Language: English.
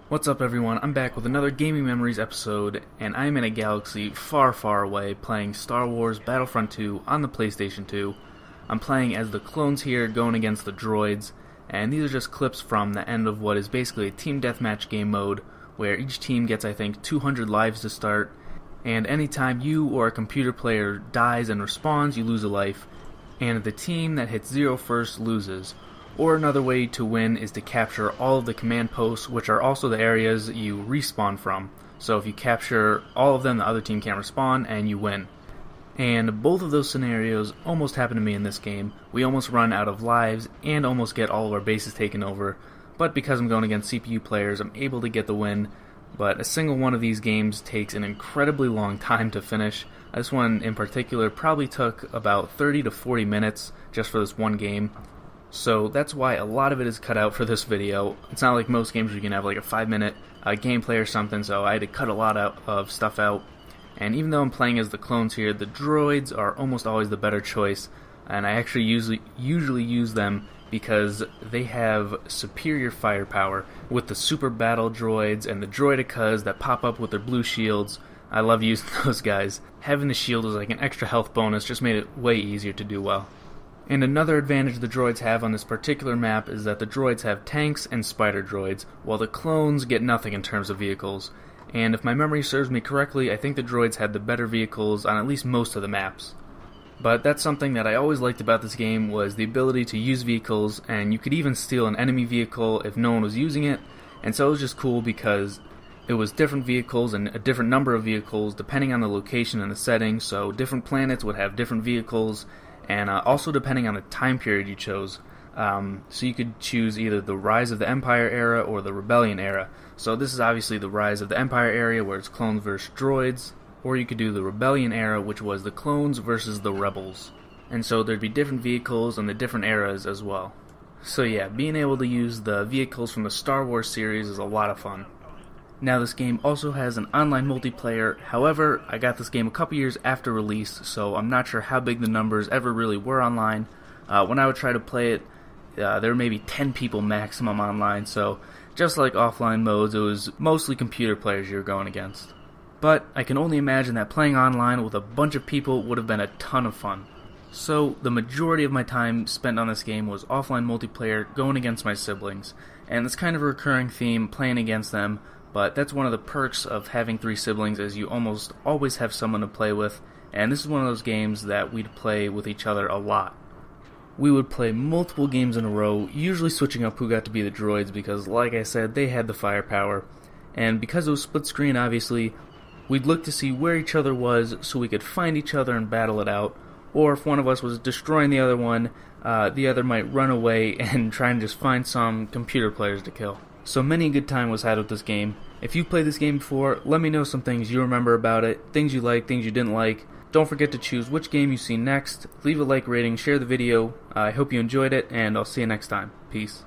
What's up everyone, I'm back with another Gaming Memories episode, and I'm in a galaxy far, far away playing Star Wars BattleFront 2 on the PlayStation 2. I'm playing as the clones here going against the droids, and these are just clips from the end of what is basically a team deathmatch game mode, where each team gets I think 200 lives to start, and anytime you or a computer player dies and respawns, you lose a life, and the team that hits 0 first loses. Or another way to win is to capture all of the command posts, which are also the areas you respawn from. So if you capture all of them, the other team can't respawn, and you win. And both of those scenarios almost happen to me in this game. We almost run out of lives, and almost get all of our bases taken over. But because I'm going against CPU players, I'm able to get the win. But a single one of these games takes an incredibly long time to finish. This one in particular probably took about 30 to 40 minutes just for this one game. So that's why a lot of it is cut out for this video. It's not like most games where you can have like a 5-minute gameplay or something, so I had to cut a lot of stuff out. And even though I'm playing as the clones here, the droids are almost always the better choice, and I actually usually use them because they have superior firepower. With the super battle droids and the droidicas that pop up with their blue shields, I love using those guys. Having the shield was like an extra health bonus, just made it way easier to do well. And another advantage the droids have on this particular map is that the droids have tanks and spider droids, while the clones get nothing in terms of vehicles. And if my memory serves me correctly, I think the droids had the better vehicles on at least most of the maps. But that's something that I always liked about this game, was the ability to use vehicles, and you could even steal an enemy vehicle if no one was using it. And so it was just cool because it was different vehicles and a different number of vehicles depending on the location and the setting, so different planets would have different vehicles. And also depending on the time period you chose. So you could choose either the Rise of the Empire era or the Rebellion era. So this is obviously the Rise of the Empire era, where it's clones versus droids. Or you could do the Rebellion era, which was the clones versus the rebels. And so there'd be different vehicles and the different eras as well. So yeah, being able to use the vehicles from the Star Wars series is a lot of fun. Now this game also has an online multiplayer. However, I got this game a couple years after release, so I'm not sure how big the numbers ever really were online. When I would try to play it, there were maybe 10 people maximum online, so just like offline modes, it was mostly computer players you were going against. But I can only imagine that playing online with a bunch of people would have been a ton of fun. So the majority of my time spent on this game was offline multiplayer, going against my siblings, and it's kind of a recurring theme, playing against them. But that's one of the perks of having 3 siblings, is you almost always have someone to play with, and this is one of those games that we'd play with each other a lot. We would play multiple games in a row, usually switching up who got to be the droids because, like I said, they had the firepower. And because it was split screen, obviously, we'd look to see where each other was so we could find each other and battle it out. Or if one of us was destroying the other one, the other might run away and try and just find some computer players to kill. So many a good time was had with this game. If you've played this game before, let me know some things you remember about it, things you liked, things you didn't like. Don't forget to choose which game you see next, leave a like rating, share the video. I hope you enjoyed it, and I'll see you next time. Peace.